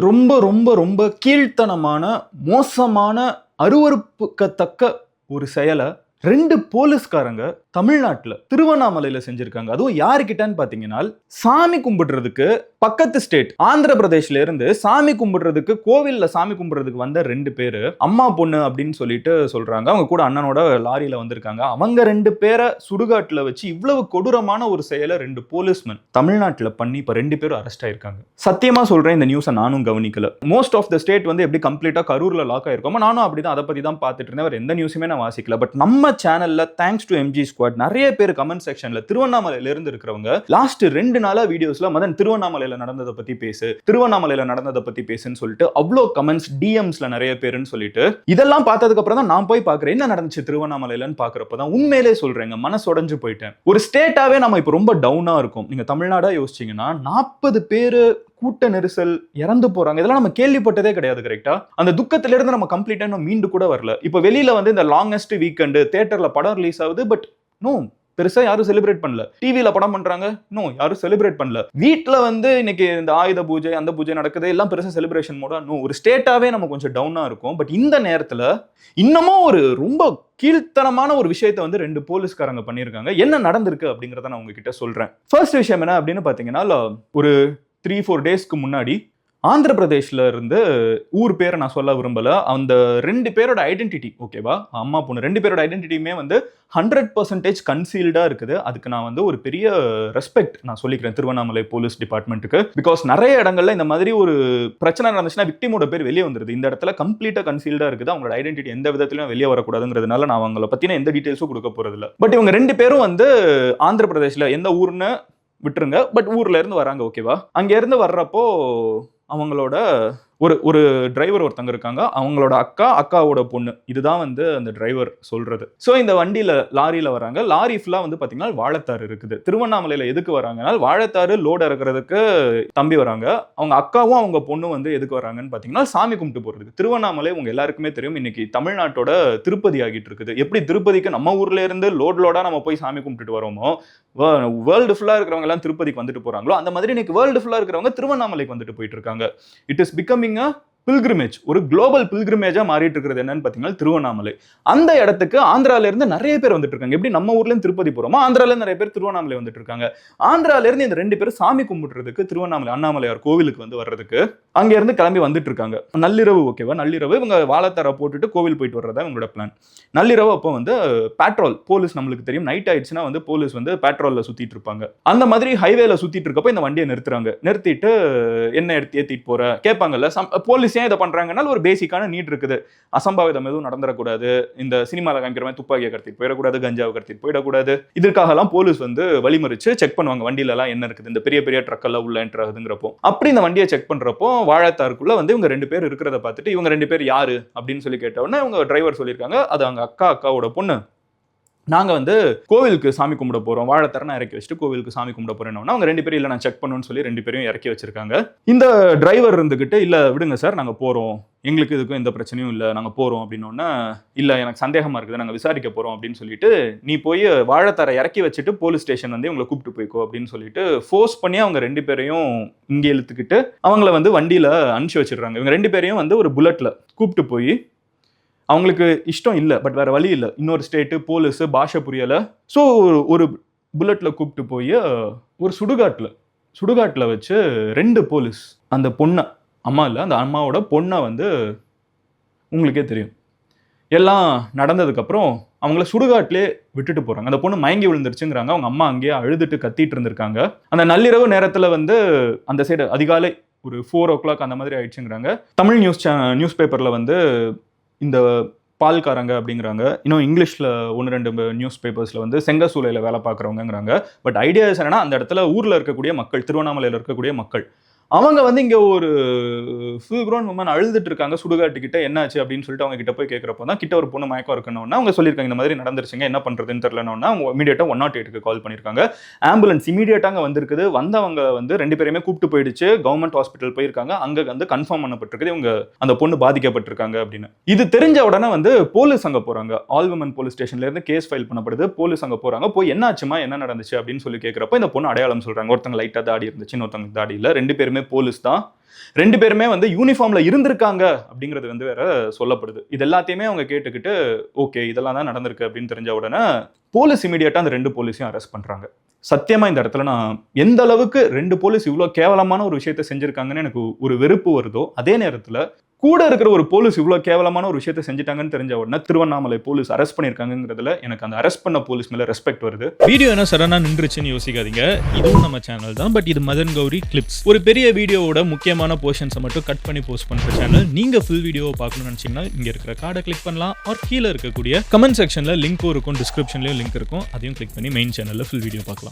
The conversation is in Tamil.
ரொம்ப ரொம்ப ரொம்ப கீழ்த்தனமான, மோசமான, அருவருப்புக்கத்தக்க ஒரு செயலை 2 போலீஸ்காரங்க தமிழ்நாட்டுல திருவண்ணாமலையில செஞ்சிருக்காங்க. அதுவும் யாருக்கிட்டன்னு பாத்தீங்கன்னா, சாமி கும்பிடுறதுக்கு பக்கத்து ஸ்டேட் ஆந்திர பிரதேஷ்ல இருந்து சாமி கும்பிடுறதுக்கு கோவில்ல சாமி கும்பிடுறதுக்கு வந்த 2 பேரு அம்மா பொண்ணு அப்படின்னு சொல்லிட்டு சொல்றாங்க. அவங்க கூட அண்ணனோட லாரியில வந்திருக்காங்க. அவங்க 2 பேரை சுடுகாட்டுல வச்சு இவ்வளவு கொடூரமான ஒரு செயலை 2 போலீஸ்மேன் தமிழ்நாட்டுல பண்ணி இப்ப 2 பேரும் அரெஸ்ட் ஆயிருக்காங்க. சத்தியமா சொல்றேன், இந்த நியூஸை நானும் கவனிக்கல. மோஸ்ட் ஆஃப் த ஸ்டேட் வந்து எப்படி கம்ப்ளீட்டா கரூர்ல லாக் ஆயிருக்கோமோ நானும் அப்படிதான் அதை பத்தி தான் பார்த்துட்டு இருந்தேன். வேற எந்த நியூஸுமே நான் வாசிக்கல. பட் நம்ம சேனல்ல தேங்க்ஸ் டு எம்ஜி ஸ்குவாட் நிறைய பேர் கமெண்ட் செக்ஷன்ல திருவண்ணாமலையில இருந்து இருக்கிறவங்க லாஸ்ட் 2 நாளா வீடியோஸ்ல மதன் திருவண்ணாமலையில நடந்ததை பத்தி பேசு, திருவண்ணாமலையில நடந்ததை பத்தி பேசுன்னு சொல்லிட்டு அவ்வளோ கமெண்ட்ஸ் டிஎம்ஸ்ல நிறைய பேருன்னு சொல்லிட்டு இதெல்லாம் பார்த்ததுக்கு அப்புறம் தான் நான் போய் பார்க்கிறேன் என்ன நடந்துச்சு திருவண்ணாமலையிலன்னு பார்க்கறப்ப தான் உண்மையிலே சொல்றேங்க மனசு உடைஞ்சு போயிட்டேன். ஒரு ஸ்டேட்டாவே நம்ம இப்ப ரொம்ப டவுனா இருக்கும். நீங்க தமிழ்நாடா யோசிச்சீங்கன்னா 40 பேரு கூட்ட நெரிசல் இறந்து போறாங்க. இதெல்லாம் நம்ம கேள்விப்பட்டதே கிடையாது. கரெக்டா அந்த துக்கத்துல இருந்து நம்ம கம்ப்ளீட்டா மீண்டு கூட வரல. இப்ப வெளியில வந்து இந்த லாங்கஸ்ட் வீக்கெண்ட் தியேட்டர்ல படம் ரிலீஸ் ஆகுது. பட் நோ, பெருசா யாரும் செலிப்ரேட் பண்ணல. டிவில படம் பண்றாங்க, நோ யாரும் செலிப்ரேட் பண்ணல. வீட்ல வந்து இன்னைக்கு இந்த ஆயுத பூஜை அந்த பூஜை நடக்குது, எல்லாம் பெருசா செலிப்ரேஷன் மோட நோ. ஒரு ஸ்டேட்டாவே நம்ம கொஞ்சம் டவுனா இருக்கும். பட் இந்த நேரத்துல இன்னமும் ஒரு ரொம்ப கீழ்த்தனமான ஒரு விஷயத்தை வந்து 2 போலீஸ்காரங்க பண்ணியிருக்காங்க. என்ன நடந்திருக்கு அப்படிங்கறத நான் உங்ககிட்ட சொல்றேன். ஃபர்ஸ்ட் விஷயம் என்ன அப்படின்னு பாத்தீங்கன்னா, ஒரு 3-4 டேஸ்க்கு முன்னாடி ஆந்திர பிரதேஷ்ல இருந்து ஊர் பேரை நான் சொல்ல விரும்பல, அந்த 2 பேரோட ஐடென்டிட்டி ஓகேவா, அம்மா பொண்ணு 2 பேரோட ஐடென்டிட்டியுமே வந்து 100% கன்சீல்டா இருக்குது. அதுக்கு நான் வந்து ஒரு பெரிய ரெஸ்பெக்ட் நான் சொல்லிக்கிறேன் திருவண்ணாமலை போலீஸ் டிபார்ட்மெண்ட்டுக்கு. பிகாஸ் நிறைய இடங்கள்ல இந்த மாதிரி ஒரு பிரச்சனை நடந்துச்சுன்னா விக்டிமோட பேர் வெளியே வந்துருது. இந்த இடத்துல கம்ப்ளீட்டா கன்சீல்டா இருக்குது. அவங்களோட ஐடென்டிட்டி எந்த விதத்திலும் வெளியே வரக்கூடாதுங்கிறதுனால நான் அவங்கள பத்தின எந்த டீடைல்ஸும் கொடுக்க போறது இல்லை. பட் இவங்க 2 பேரும் வந்து ஆந்திர பிரதேஷ்ல எந்த ஊர்னு விட்டுருங்க, பட் ஊர்ல இருந்து வராங்க ஓகேவா. அங்க இருந்து வர்றப்போ அவங்களோட ஒரு டிரைவர் ஒருத்தங்க இருக்காங்க, அவங்களோட அக்காவோட பொண்ணு, இதுதான் வந்து அந்த டிரைவர் சொல்றது. சோ இந்த வண்டியில லாரியில வராங்க. லாரி ஃபுல்லா வந்து பாத்தீங்கன்னா வாழைத்தாறு இருக்குது. திருவண்ணாமலையில எதுக்கு வராங்கன்னா வாழைத்தாறு லோடு இறக்குறதுக்கு தம்பி வராங்க. அவங்க அக்காவும் அவங்க பொண்ணு வந்து எதுக்கு வராங்கன்னு பாத்தீங்கன்னா சாமி கும்பிட்டு போறதுக்கு. திருவண்ணாமலை உங்க எல்லாருக்குமே தெரியும், இன்னைக்கு தமிழ்நாட்டோட திருப்பதி ஆகிட்டு இருக்குது. எப்படி திருப்பதிக்கு நம்ம ஊர்ல இருந்து லோடா நம்ம போய் சாமி கும்பிட்டு வரோமோ, வேர்ல்டு ஃபுல்லா இருக்கிறவங்க எல்லாம் திருப்பதிக்கு வந்துட்டு போறாங்களோ, அந்த மாதிரி இன்னைக்கு வேர்ல்டு ஃபுல்லா இருக்கிறவங்க திருவண்ணாமலைக்கு வந்துட்டு போயிட்டு இருக்காங்க. இட் இஸ் பிகமிங் பில்கிரிமேஜ், ஒரு குளோபல் பில்கிரிமேஜா மாறிட்டு இருக்கிறது என்னன்னு பாத்தீங்கன்னா திருவண்ணாமலை. அந்த இடத்துக்கு ஆந்திரால இருந்து நிறைய பேர் வந்துட்டு இருக்காங்க. எப்படி நம்ம ஊர்ல இருந்து திருப்பதி போறோமோ ஆந்திரால இருந்து நிறைய பேர் திருவண்ணாமலை வந்துட்டு இருக்காங்க. ஆந்திரால இருந்து இந்த 2 பேரும் சாமி கும்பிடுறதுக்கு திருவண்ணாமலை அண்ணாமலையார் கோவிலுக்கு வந்து வர்றதுக்கு அங்க இருந்து கிளம்பி வந்துட்டு இருக்காங்க. நள்ளிரவு ஓகேவா, நள்ளிரவு இவங்க வாழைத்தார போட்டுட்டு கோவில் போயிட்டு வர்றதா இவங்களோட பிளான். நள்ளிரவு அப்போ வந்து பேட்ரோல் போலீஸ், நம்மளுக்கு தெரியும் நைட் ஆயிடுச்சுன்னா வந்து போலீஸ் வந்து பேட்ரோல்ல சுத்திட்டு இருப்பாங்க. அந்த மாதிரி ஹைவேல சுத்திட்டு இருக்கப்போ இந்த வண்டியை நிறுத்துறாங்க. நிறுத்திட்டு என்ன எடுத்து ஏத்திட்டு போற கேட்பாங்கல்ல போலீஸ். ஏன் இதை பண்றாங்கன்னா ஒரு பேசிக்கான நீட் இருக்குது. அசம்பாவிதம் எதுவும் நடந்துடக்கூடாது, இந்த சினிமால காமிக்கிற மாதிரி துப்பாக்கியை கடத்திட்டு போயிடக்கூடாது, கஞ்சாவை கடத்திட்டு போயிடக்கூடாது. இதற்காக எல்லாம் போலீஸ் வந்து வழிமறிச்சு செக் பண்ணுவாங்க வண்டியில எல்லாம் என்ன இருக்குது, இந்த பெரிய பெரிய ட்ரக் எல்லாம் உள்ள என்டர் ஆகுதுங்கிறப்போ. அப்படி இந்த வண்டியை செக் பண்றப்போ வாழைத்தாருக்குள்ள வந்து இவங்க 2 பேர் இருக்கிறத பார்த்துட்டு இவங்க 2 பேர் யாரு அப்படின்னு சொல்லி கேட்டவுடனே இவங்க டிரைவர் சொல்லியிருக்காங்க, அது அவங்க அக்காவோட பொண்ணு, நாங்க வந்து கோவிலுக்கு சாமி கும்பிட போறோம், வாழைத்தரனை இறக்கி வச்சுட்டு கோவிலுக்கு சாமி கும்பிட போறேன்னு அவங்க 2 பேரும் இல்ல நான் செக் பண்ணுன்னு சொல்லி 2 பேரையும் இறக்கி வச்சிருக்காங்க. இந்த டிரைவர் இருந்துகிட்டு இல்ல விடுங்க சார் நாங்க போறோம், எங்களுக்கு இதுக்கும் எந்த பிரச்சனையும் இல்லை, நாங்க போறோம் அப்படின்னோன்னா இல்ல எனக்கு சந்தேகமா இருக்குது, நாங்க விசாரிக்க போறோம் அப்படின்னு சொல்லிட்டு நீ போய் வாழைத்தரை இறக்கி வச்சுட்டு போலீஸ் ஸ்டேஷன் வந்து உங்களை கூப்பிட்டு போய்க்கோ அப்படின்னு சொல்லிட்டு ஃபோர்ஸ் பண்ணி அவங்க 2 பேரையும் இங்க இழுத்துக்கிட்டு அவங்கள வந்து வண்டியில அனுப்பிச்சு வச்சிடுறாங்க. இவங்க 2 பேரையும் வந்து ஒரு புல்லட்ல கூப்பிட்டு போய், அவங்களுக்கு இஷ்டம் இல்லை பட் வேற வழி இல்லை, இன்னொரு ஸ்டேட்டு போலீஸ் பாஷை புரியல. ஸோ ஒரு புல்லட்ல கூப்பிட்டு போய் ஒரு சுடுகாட்டில் வச்சு 2 போலீஸ் அந்த பொண்ணை, அம்மா இல்லை அந்த அம்மாவோட பொண்ணை வந்து உங்களுக்கே தெரியும் எல்லாம் நடந்ததுக்கப்புறம் அவங்கள சுடுகாட்டிலே விட்டுட்டு போறாங்க. அந்த பொண்ணு மயங்கி விழுந்துருச்சுங்கிறாங்க. அவங்க அம்மா அங்கேயே அழுதுட்டு கத்திட்டு இருந்திருக்காங்க. அந்த நள்ளிரவு நேரத்தில் வந்து அந்த சைடு அதிகாலை ஒரு 4 o'clock அந்த மாதிரி ஆயிடுச்சுங்கிறாங்க. தமிழ் நியூஸ் பேப்பர்ல வந்து இந்த பால்காரங்க அப்படிங்கிறாங்க, இன்னும் இங்கிலீஷ்ல 1-2 நியூஸ் பேப்பர்ஸ்ல வந்து செங்கசூளையில வேலை பார்க்குறவங்கிறாங்க. பட் ஐடியாஸ் என்னன்னா அந்த இடத்துல ஊர்ல இருக்கக்கூடிய மக்கள், திருவண்ணாமலையில இருக்கக்கூடிய மக்கள், அவங்க வந்து இங்க ஒரு ஃபுல் க்ரோன் உமன் அழுதுட்டு இருக்காங்க சுடுகாட்டு கிட்ட. என்னாச்சு அப்படின்னு சொல்லிட்டு அவங்க கிட்ட போய் கேட்கறப்போ தான் கிட்ட ஒரு பொண்ணு மயக்கம் இருக்கணும்னா அவங்க சொல்லியிருக்காங்க இந்த மாதிரி நடந்துருச்சுங்க, என்ன பண்றதுன்னு தெரியலன்னா அவங்க இமீடியட்டா 108க்கு கால் பண்ணியிருக்காங்க. ஆம்புலன்ஸ் இமீடியட்டாக வந்திருக்குது. வந்தவங்க வந்து 2 பேருமே கூப்பிட்டு போயிடுச்சு, கவர்மெண்ட் ஹாஸ்பிட்டல் போயிருக்காங்க. அங்க வந்து கன்ஃபார்ம் பண்ணப்பட்டிருக்குது இவங்க அந்த பொண்ணு பாதிக்கப்பட்டிருக்காங்க அப்படின்னு. இது தெரிஞ்ச உடனே வந்து போலீஸ் அங்க போறாங்க. ஆல் விமன் போலீஸ் ஸ்டேஷன்ல இருந்து கேஸ் ஃபைல் பண்ணப்படுது. போலீஸ் அங்க போறாங்க. போய் என்னாச்சுமா என்ன நடந்துச்சு அப்படின்னு சொல்லி கேட்கறப்போ இந்த பொண்ணு அடையாளம் சொல்றாங்க. ஒருத்தங்க லைட்டா தாடி இருந்துச்சு, இன்னொருத்தங்க தாடி இல்ல, 2 பேருமே பேருமே போலீஸ் தான். 2 பேருமே வந்து யூனிஃபார்ம்ல இருந்திருக்காங்க அப்படிங்கிறது வந்து வேற சொல்லப்படுது. இது எல்லாத்தையுமே அவங்க கேட்டுக்கிட்டு ஓகே இதெல்லாம் தான் நடந்திருக்கு அப்படின்னு தெரிஞ்ச உடனே போலீஸ் இமீடியட்டா அந்த 2 போலீஸையும் அரெஸ்ட் பண்றாங்க. சத்தியமா இந்த இடத்துல நான் எந்த அளவுக்கு 2 போலீஸ் இவ்வளவு கேவலமான ஒரு விஷயத்தை செஞ்சிருக்காங்கன்னு எனக்கு ஒரு வெறுப்பு வருதோ, அதே நேரத்துல கூட இருக்கிற ஒரு போலீஸ் இவ்வளவு கேவலமான ஒரு விஷயத்தை செஞ்சுட்டாங்கன்னு தெரிஞ்ச உடனே திருவண்ணாமலை போலீஸ் அரெஸ்ட் பண்ணிருக்காங்கிறதுல எனக்கு அந்த அரெஸ்ட் பண்ண போலீஸ் மேல ரெஸ்பெக்ட் வருது. வீடியோ என்ன சடனா நின்றுச்சுன்னு யோசிக்காதீங்க. இதுவும் நம்ம சேனல் தான், பட் இது மதன் கௌரி கிளிப்ஸ். ஒரு பெரிய வீடியோவோட முக்கியமான போர்ஷன்ஸை மட்டும் கட் பண்ணி போஸ்ட் பண்ற சேனல். நீங்க ஃபுல் வீடியோவை பார்க்கணும்னு நினைச்சீங்கன்னா இங்க இருக்கிற கார்டை கிளிக் பண்ணலாம். ஆர் கீழே இருக்கக்கூடிய கமெண்ட் செக்ஷன்ல லிங்க்கும் இருக்கும், டிஸ்கிரிப்ஷன்லயும் லிங்க் இருக்கும். அதையும் கிளிக் பண்ணி மெயின் சேனல்ல ஃபுல் வீடியோ பார்க்கலாம்.